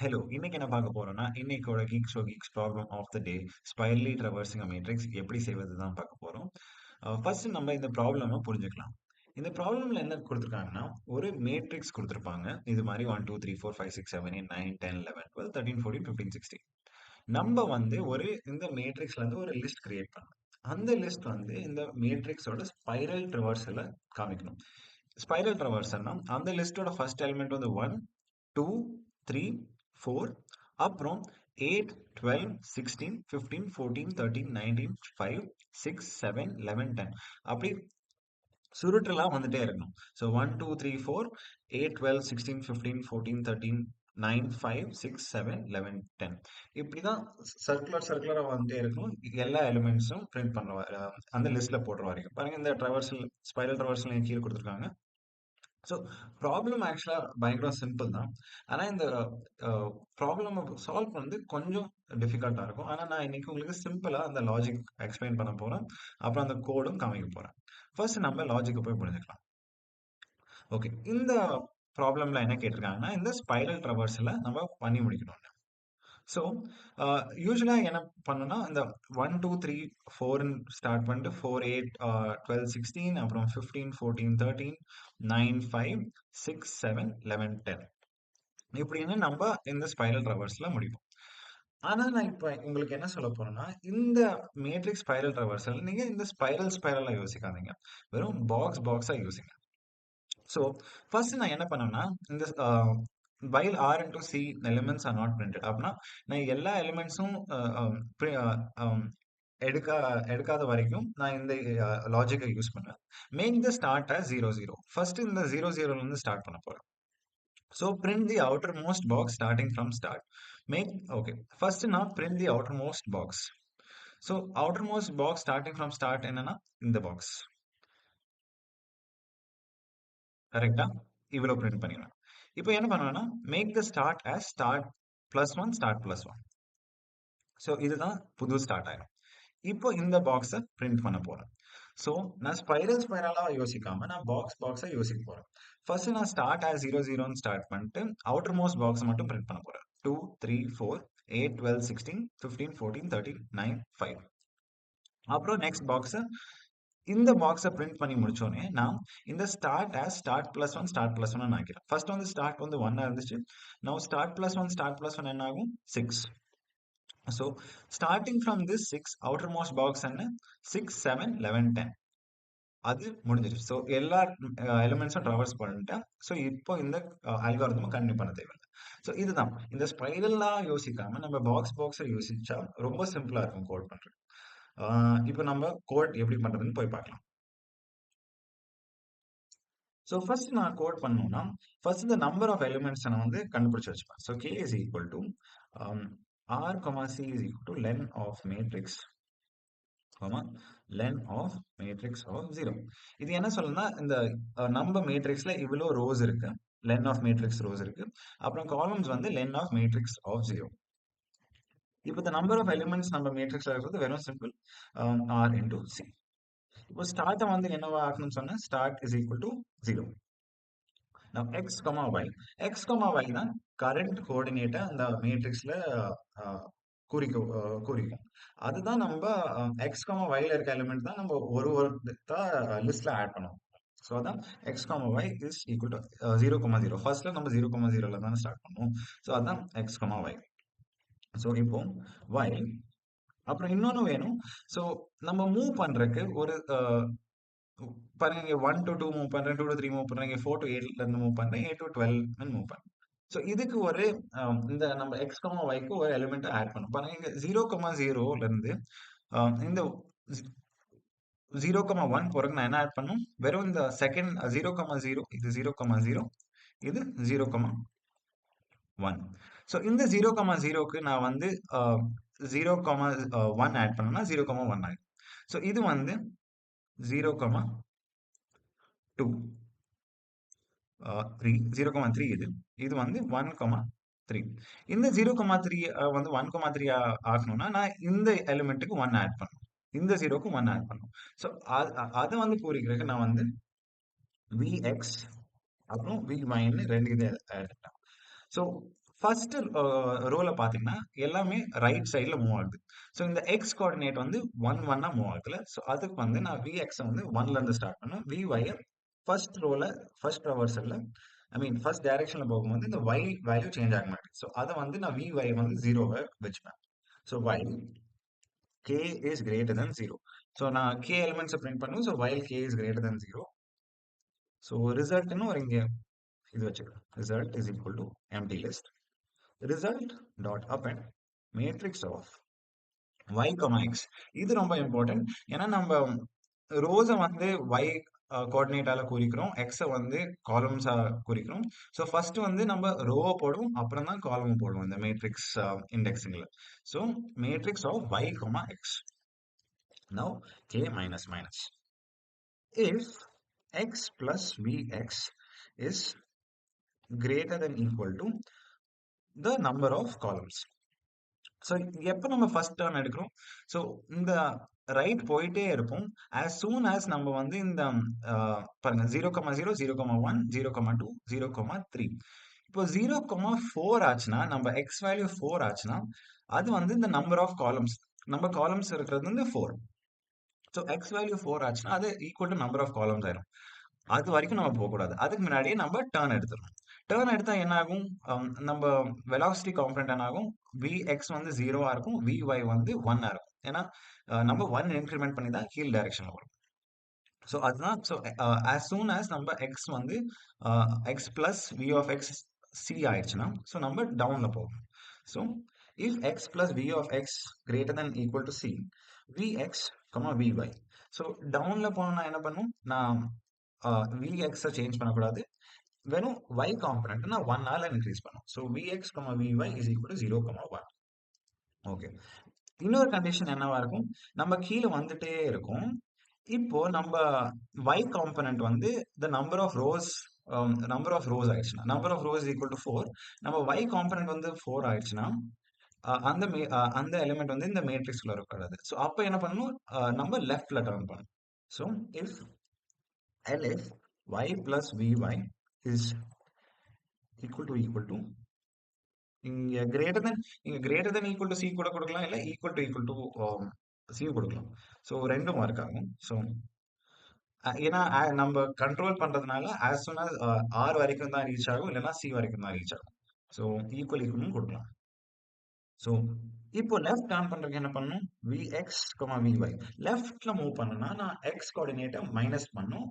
Hello! இன்னைக்கு என்ன பார்க்க போறோம்னா, இன்னைக்கோட geeks problem of the day spirally traversing a matrix எப்படி செய்வது தான் பார்க்க போறோம். ஃபர்ஸ்ட் நம்ம இந்த ப்ராப்ளம புரிஞ்சுக்கலாம். இந்த ப்ராப்ளம்ல என்ன குடுத்துருக்காங்கன்னா, ஒரு மேட்ரிக்ஸ் குடுத்துருப்பாங்க. இது மாரி 1, 2, 3, 4, 5, 6, 7, 8, 9, 10, 11, 12, 13, 14, 15, 16. நம்ப வந்து இந்த மேட்ரிக்ஸ்ல இருந்து ஒரு லிஸ்ட் கிரியேட் பண்ணணும். அந்த லிஸ்ட் வந்து இந்த மேட்ரிக்ஸோட ஸ்பைரல் ட்ராவர்சல்ல காமிக்கணும். ஸ்பைரல் ட்ராவர்சல்னா அந்த லிஸ்ட்டோட ஃபர்ஸ்ட் எலிமெண்ட் வந்து 1, 2, 3, 4 அப்புறம் 8, 12, 16, 15, 14, 13, 19, 5, 6, 7, 11, 10 அப்படி சுருட்டலா வந்துட்டே இருக்கணும். ஸோ 1, 2, 3, 4, 8, 12, 16, 15, 14, 13, 9, 5, 6, 7, 11, 10 இப்படிதான் சர்க்குலரா வந்துட்டே இருக்கும். எல்லா எலிமெண்ட்ஸும் பிரிண்ட் பண்ற அந்த லிஸ்ட்ல போடுற வரைக்கும். பாருங்க இந்த ட்ராவர்சல் ஸ்பைரல் ட்ராவர்சல் கீழே கொடுத்துருக்காங்க. ஸோ ப்ராப்ளம் ஆக்சுவலா பயங்கர சிம்பிள் தான். ஆனா இந்த ப்ராப்ளம சால்வ் பண்றது கொஞ்சம் டிஃபிகல்ட்டா இருக்கும். ஆனா நான் இன்னைக்கு உங்களுக்கு சிம்பிளா அந்த லாஜிக் எக்ஸ்பிளைன் பண்ண போறேன். அப்புறம் அந்த கோடும் காமிக்க போறேன். ஃபர்ஸ்ட் நம்ம லாஜிக்க போய் புரிஞ்சுக்கலாம். ஓகே. இந்த ப்ராப்ளம்ல என்ன கேட்டிருக்காங்கன்னா, இந்த ஸ்பைரல் ட்ராவர்சல நம்ம பண்ணி முடிக்கணும். ஸோ, யூசுவலா என்ன பண்ணும்னா, இந்த 1, 2, 3, 4ன்னு ஸ்டார்ட் பண்ணிட்டு 4, 8, 12, 16 அப்புறம் 15, 14, 13, 9, 5, 6, 7, 11, 10 இப்படின்னு நம்ம இந்த ஸ்பைரல் ட்ராவர்ஸ்ல முடிப்போம். ஆனா, நான் இப்ப உங்களுக்கு என்ன சொல்லப் போறேன்னா, இந்த மேட்ரிக்ஸ் ஸ்பைரல் ட்ராவர்சல் நீங்க இந்த ஸ்பைரலா யோசிக்காதீங்க. வெறும் பாக்ஸா யோசிங்க. ஸோ, ஃபர்ஸ்ட் நான் என்ன பண்ணேன்னா, இந்த while R into C elements are not printed அப்படின்னா, நான் எல்லா எலிமெண்ட்ஸும் எடுக்கா எடுக்காத வரைக்கும் நான் இந்த லாஜிக்கை யூஸ் பண்ணுவேன். Make the start as 0, 0. First இந்த 0, 0ல இருந்து ஸ்டார்ட் பண்ண போறேன். So print the outermost box starting from start. Make okay. First நான் print the outermost box. So outermost box starting from start என்னன்னா இந்த பாக்ஸ். கரெக்ட்டா? இவ்வளோ பிரிண்ட் பண்ணிடலாம். இப்போ என்ன பண்ணுவேன்னா, make the start as start +1 start +1. So இதுதான் புது ஸ்டார்ட் ஆயிரும். இப்போ இந்த பாக்ஸ பிரிண்ட் பண்ண போறேன். ஸோ நான் ஸ்பைரலா யோசிக்காம நான் பாக்ஸா யோசிக்க போறேன். ஃபர்ஸ்ட் நான் ஸ்டார்ட் as 0, 0ன்னு ஸ்டார்ட் பண்ணிட்டு அவுட்டர் மோஸ்ட் பாக்ஸ் மட்டும் பிரிண்ட் பண்ண போறேன். 2, 3, 4, 8, 12, 16, 15, 14, 13, 9, 5. அப்புறம் நெக்ஸ்ட் பாக்ஸ இந்த பாக்ஸ பிரிண்ட் பண்ணி முடிச்சோனே, நான் இந்த ஸ்டார்ட் as ஸ்டார்ட் +1 ஸ்டார்ட் +1ன்னு ஆக்கிறேன். ஃபர்ஸ்ட் வந்து ஸ்டார்ட் வந்து 1 இருந்துச்சு. நவ் ஸ்டார்ட் +1 என்ன ஆகும்? 6. So starting from this 6 outermost box என்ன? 6, 7, 11, 10. அது முடிஞ்சிருச்சு. ஸோ எல்லா எலிமெண்ட்ஸும் ட்ராவர்ஸ் பண்ணிட்டேன். ஸோ இப்போ இந்த அல்காரிதம் கண்டினியூ பண்ண தேவையில்ல. ஸோ இதுதான். இந்த ஸ்பைரலா யோசிக்காம நம்ம பாக்ஸா யோசிச்சா ரொம்ப சிம்பிளா இருக்கும் கோட் பண்றது. இப்போ நம்ம கோட் எப்படி பண்றதுன்னு போய் பார்க்கலாம். ஸோ ஃபர்ஸ்ட் நான் கோட் பண்ணணும்னா, ஃபர்ஸ்ட் இந்த நம்பர் ஆஃப் எலிமெண்ட்ஸ் நான் வந்து கண்டுபிடிச்சு வச்சுப்பேன். So k is equal to r, c is equal to len of matrix, len of matrix of 0. இது என்ன சொல்லுன்னா, இந்த நம்ம மேட்ரிக்ஸ்ல இவ்வளோ ரோஸ் இருக்கு. len of matrix ரோஸ் இருக்கு. அப்புறம் காலம்ஸ் வந்து len of matrix of 0. இப்போ இந்த நம்பர் ஆஃப் எலிமெண்ட்ஸ் நம்ம மேட்ரிக்ஸ்ல இருக்கிறது வெறும் சிம்பிள் r into c. இப்போ ஸ்டார்ட்டை வந்து என்னவா ஆக்கணும்னு சொன்னா, start is equal to 0. Now x, y. x, y தான் கரண்ட் கோஆர்டினேட்டை அந்த மேட்ரிக்ஸ்ல குறிக்கும். அதுதான் நம்ம x, yல இருக்க எலிமெண்ட் தான் நம்ம ஒரு லிஸ்ட்ல ஆட் பண்ணுவோம். ஸோ அதான் x, y is equal to 0, 0. ஃபர்ஸ்ட்ல நம்ம 0, 0ல தான் ஸ்டார்ட் பண்ணுவோம். ஸோ அதான் x, y. ஸோ இப்போ y அப்புறம் இன்னொன்னு வேணும். ஸோ நம்ம மூவ் பண்றதுக்கு ஒரு பாருங்க இங்க 1 to 2 மூவ் பண்றேன், 2 to 3 மூவ் பண்றேன், 4 to 8ல இருந்து மூவ் பண்றேன், 8 to 12 மூவ் பண்றேன். ஸோ இதுக்கு ஒரு இந்த நம்ம எக்ஸ் கமா ஒய்க்கு ஒரு எலிமெண்ட் ஆட் பண்ணும். பாருங்க இங்க 0,0ல இருந்து இந்த 0,1 போறதுக்கு நான் என்ன ஆட் பண்ணும்? வெறும் இந்த செகண்ட் 0,0 இது 0,0 இது 0,1. ஸோ இந்த 0,0க்கு நான் வந்து 0,1 ஆட் பண்ணேன்னா 0,1 ஆகும். ஸோ இது வந்து 0,2 3 0,3 இது வந்து 1,3. இந்த 0,3 வந்து 1,3 ஆகணும்னா நான் இந்த எலிமெண்ட்டுக்கு 1 ஆட் பண்ணணும். இந்த 0க்கு 1 ஆட் பண்ணணும். ஸோ அதை வந்து குறிக்கிறதுக்கு நான் வந்து vx அப்புறம் vyன்னு ரெண்டு இது எடுத்துட்டேன். ஸோ ஃபர்ஸ்ட் ரோல பார்த்தீங்கன்னா, எல்லாமே ரைட் சைடுல மூவ் ஆகுது. ஸோ இந்த எக்ஸ் கோஆர்டினேட் வந்து 1, 1ஆ மூவ் ஆகுதுல்ல. ஸோ அதுக்கு வந்து நான் Vx வந்து 1ல இருந்து ஸ்டார்ட் பண்ணேன். Vy ஃபர்ஸ்ட் ரோல ஃபர்ஸ்ட் ட்ராவர்சல்ல ஃபர்ஸ்ட் டைரக்ஷன்ல போகும்போது இந்த y வேல்யூ சேஞ்ச் ஆக மாட்டேங்குது. ஸோ அத வந்து நான் Vy வந்து 0வ வச்சுப்பேன். So while k is greater than 0. So நான் k எலிமெண்ட்ஸ பிரிண்ட் பண்ணுவேன். So while k is greater than 0. So ரிசல்ட்ன்னு ஒரு இங்க இது வச்சுக்கிறேன். Result is equal to empty list. Result dot append matrix of y, x. இது ரொம்ப இம்பார்ட்டன்ட். ஏன்னா நம்ம ரோஸ வந்து y கோஆர்டினேட்டால குறிக்கிறோம். x வந்து காலம்ஸா குறிக்கிறோம். ஸோ ஃபர்ஸ்ட் வந்து நம்ம ரோவ போடுவோம். அப்புறம் தான் காலம் போடுவோம் இந்த மேட்ரிக்ஸ் இண்டெக்ஸிங்ல. So matrix of y, x. Now k minus minus. If x plus vx is greater than equal to the number of columns. So எப்போ நம்ம ஃபர்ஸ்ட் டர்ன் எடுக்கிறோம்? ஸோ இந்த ரைட் போயிட்டே இருப்போம். as soon as நம்ம வந்து இந்த பாருங்க 0,0, 0,1, 0,2, 0,3. இப்போ 0,4 ஆச்சுன்னா, நம்ம எக்ஸ் வேல்யூ 4 ஆச்சுன்னா, அது வந்து இந்த நம்பர் ஆஃப் காலம்ஸ். நம்ம காலம்ஸ் இருக்கிறது வந்து 4. ஸோ எக்ஸ் வேல்யூ 4 ஆச்சுன்னா, அது equal to number of columns ஆயிரும். அது வரைக்கும் நம்ம போகக்கூடாது. அதுக்கு முன்னாடியே நம்ம டர்ன் எடுத்துடணும். டர்ன் எடுத்தா என்ன ஆகும்? நம்ம வெலாசிட்டி காம்பனன்ட் என்ன ஆகும்? Vx வந்து 0வா இருக்கும். Vy வந்து 1ஆ இருக்கும். ஏன்னா நம்ம 1 இன்கிரிமெண்ட் பண்ணி தான் கீழ் டைரக்ஷன்ல வரும். ஸோ அதுதான். ஸோ as soon as நம்ம x வந்து x plus v of x c ஆயிடுச்சுன்னா, ஸோ நம்ம டவுன்ல போகணும். So if x plus v of x greater than equal to c, vx, vy. So டவுன்ல போனோம்னா என்ன பண்ணும்? நான் vx சேஞ்ச் பண்ணக்கூடாது. வெறும் y காம்பனன்ட் நான் 1ஆல இன்க்ரீஸ் பண்ணும். So vx, vy is equal to 0, 1. Okay. இன்னொரு கண்டிஷன் என்னவா இருக்கும்? நம்ம கீழ வந்துட்டே இருக்கோம். இப்போ நம்ம y காம்பனன்ட் வந்து the number of rows ஆயிடுச்சுன்னா, number of rows is equal to 4. நம்ம y காம்பனன்ட் வந்து 4 ஆயிடுச்சுன்னா, அந்த எலிமெண்ட் வந்து இந்த மேட்ரிக்ஸ்குள்ள இருக்கக்கூடாது. ஸோ அப்ப என்ன பண்ணணும்? நம்ம லெஃப்ட்ல டர்ன் பண்ணணும். So if y plus vy is equal to இங்க greater then equal to C கூட கொடுக்கலாம், இல்ல ஈக்குவல் டு சி கொடுக்கலாம். ஸோ ரெண்டும் ஒர்க் ஆகும். ஸோ ஏன்னா நம்ம கண்ட்ரோல் பண்றதுனால as soon as R வரைக்கும் தான் ரீச் ஆகும், இல்லைன்னா சி வரைக்கும் தான் ரீச் ஆகும். ஸோ ஈக்குவலும் கொடுக்கலாம். ஸோ இப்போ லெஃப்ட் டர்ன் பண்றதுக்கு என்ன பண்ணணும்? Vx, Vy. லெஃப்ட்ல மூவ் பண்ணணும்னா நான் x கோஆர்டினேட்டை மைனஸ் பண்ணும்,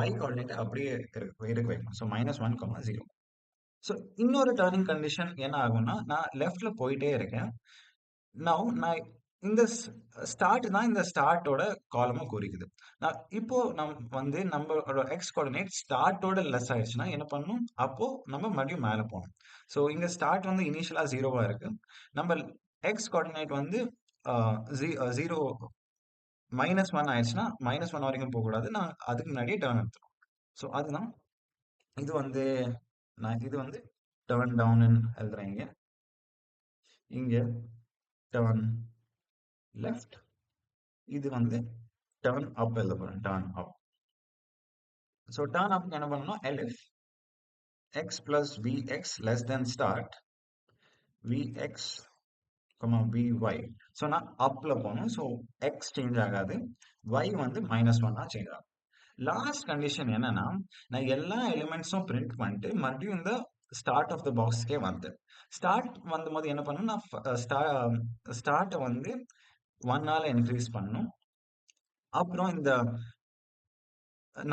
y கோஆர்டினேட்டை அப்படியே இருக்க வைக்கணும். ஸோ -1, 0. ஸோ இன்னொரு டர்னிங் கண்டிஷன் என்ன ஆகும்னா, நான் லெஃப்ட்ல போயிட்டே இருக்கேன். நான் இந்த ஸ்டார்ட் தான் இந்த ஸ்டார்ட்டோட காலமை குறிக்குது. இப்போ வந்து நம்மளோட எக்ஸ் கோஆர்டினேட் ஸ்டார்ட்டோட லெஸ் ஆயிடுச்சுன்னா என்ன பண்ணணும்? அப்போ நம்ம மறுபடியும் மேலே போகணும். ஸோ இங்க ஸ்டார்ட் வந்து இனிஷியலா 0வா இருக்கு. நம்ம எக்ஸ் கோஆர்டினேட் வந்து 0 -1 ஆயிடுச்சுன்னா -1 வரைக்கும் போகக்கூடாது. நான் அதுக்கு முன்னாடியே டர்ன் எடுத்துரும். ஸோ அதுதான் இது வந்து இது வந்து டர்ன் டவுன் எழுதுறேன். இங்க டர்ன் லெஃப்ட், இது வந்து டர்ன் அப் எழுத போறேன். டர்ன் அப். ஸோ டர்ன் அப் என்ன பண்ணணும்? elif x plus vx less than start vx, vy. So நான் அப்ல போகணும். ஸோ x சேஞ்ச் ஆகாது, y வந்து -1ஆ சேஞ்ச் ஆகும். லாஸ்ட் கண்டிஷன் என்னன்னா, நான் எல்லா எலிமெண்ட்ஸும் பிரிண்ட் பண்ணிட்டு மறுபடியும் இந்த ஸ்டார்ட் ஆஃப் த பாக்ஸ்க்கே வந்தேன். ஸ்டார்ட் வந்தபோது என்ன பண்ணணும்? நான் ஸ்டார்ட்டை வந்து 1ஆல இன்க்ரீஸ் பண்ணணும். அப்புறம் இந்த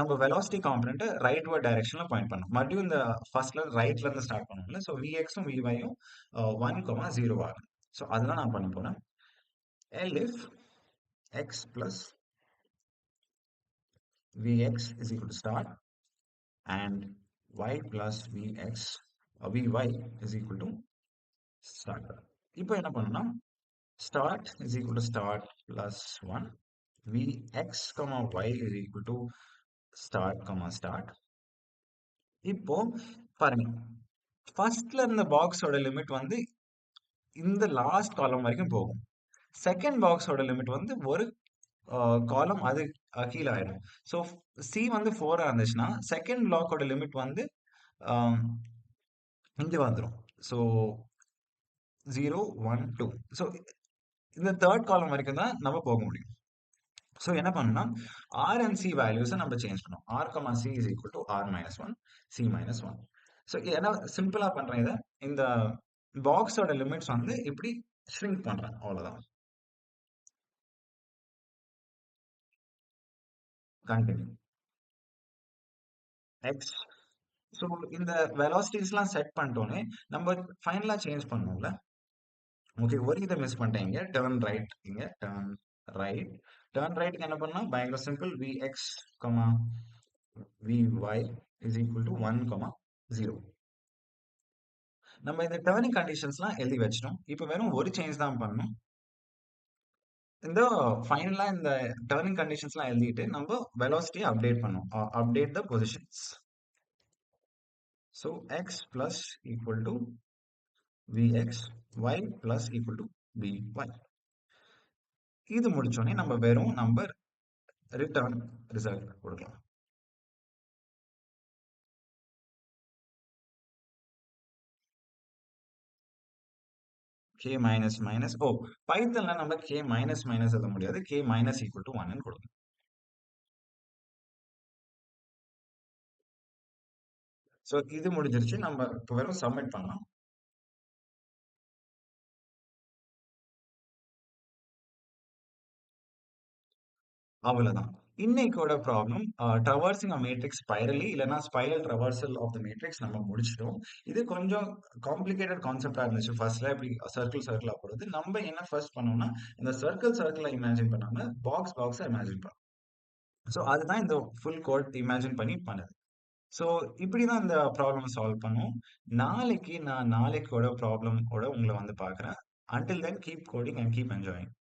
நம்ம வெலாசிட்டி காம்பனன்ட் ரைட்வர்ட் டைரக்ஷன்ல பாயிண்ட் பண்ணணும். மறுபடியும் இந்த ஃபர்ஸ்ட்ல ரைட்ல இருந்து ஸ்டார்ட் பண்ணணும்ல. ஸோ Vx-ம் Vy-யும் 1, 0 ஆகும். ஸோ அதெல்லாம் நான் பண்ண போறேன். elif x plus Vx is equal to start and y plus Vx Vy is equal to start. இப்போ என்ன பண்ணணும்னா, start is equal to start plus 1, Vx, y is equal to start, start. இப்போ பாருங்க, ஃபர்ஸ்ட்ல இருந்த பாக்ஸோட லிமிட் வந்து இந்த லாஸ்ட் காலம் வரைக்கும் போகும். செகண்ட் பாக்ஸோட லிமிட் வந்து ஒரு காலம் அது கீழே ஆயிடும். ஸோ சி வந்து 4ஆ இருந்துச்சுன்னா செகண்ட் பிளாக்கோட லிமிட் வந்து இங்க வந்துடும். ஸோ 0, 1, 2. ஸோ இந்த தேர்ட் காலம் வரைக்கும் தான் நம்ம போக முடியும். ஸோ என்ன பண்ணணும்னா ஆர் அண்ட் சி வேல்யூஸை நம்ம சேஞ்ச் பண்ணோம். R comma C is equal to R minus one, C minus one. So என்ன சிம்பிளா பண்றேன் இதை, இந்த பாக்ஸோட லிமிட்ஸ் வந்து இப்படி ஷ்ரிங்க் பண்றேன், அவ்வளவுதான். Continue X. ஸோ இந்த வெலாசிட்டிஸ்லாம் செட் பண்ணிட்டோன்னே நம்ம ஃபைனலா சேஞ்ச் பண்ணோம்ல. ஓகே, ஒரு இதை மிஸ் பண்ணிட்டேன் இங்க. டர்ன் ரைட், இங்க டர்ன் ரைட். டர்ன் ரைட்க்கு என்ன பண்ணலாம், பயங்கர simple. vx, vy is equal to 1, 0. நம்ம இந்த டர்னிங் கண்டிஷன்ஸ்லாம் எழுதி வச்சிட்டோம். இப்போ வெறும் ஒரு சேஞ்ச் தான் பண்ணணும். இந்த ஃபைனலா இந்த டர்னிங் கண்டிஷன்ஸ்லாம் எழுதிட்டு நம்ம வெலாசிட்டியை அப்டேட் பண்ணோம். Update the positions. So x plus equal to vx, y plus equal to vy. இது முடிச்சோடனே நம்ம வெறும் நம்பர் ரிட்டர்ன் ரிசல்ட் கொடுக்கலாம். k மைனஸ் மைனஸ், ஓ பைத்தன்ல நம்ம k மைனஸ் மைனஸ் எழுத முடியாது, k மைனஸ் ஈக்குவல் டு 1 கொடுக்கும். ஸோ இது முடிஞ்சிருச்சு. நம்ம இப்போ வெறும் சப்மிட் பண்ணலாம். அவ்வளவுதான். இன்னைக்கோட ப்ராப்ளம் ட்ரவர்சிங் அ மேட்ரிக்ஸ் ஸ்பைரலி இல்லைன்னா ஸ்பைரல் ட்ரவர்சல் ஆஃப் த மேட்ரிக்ஸ் நம்ம முடிச்சிட்டோம். இது கொஞ்சம் காம்ப்ளிகேட்டட் கான்செப்டா இருந்துச்சு. ஃபர்ஸ்ட்ல இப்படி சர்க்கிள் சர்க்கிளா போடுறது. நம்ம என்ன ஃபர்ஸ்ட் பண்ணோம்னா இந்த சர்க்கிள் சர்க்கிளை இமேஜின் பண்ணாம பாக்ஸ் பாக்ஸை இமேஜின் பண்ணோம். ஸோ அதுதான் இந்த ஃபுல் கோட் இமேஜின் பண்ணி பண்ணுது. ஸோ இப்படிதான் இந்த ப்ராப்ளம் சால்வ் பண்ணுவோம். நாளைக்கு நான் நாளைக்கோட ப்ராப்ளம் ஓட உங்களை வந்து பார்க்குறேன். Until then, keep coding and keep enjoying.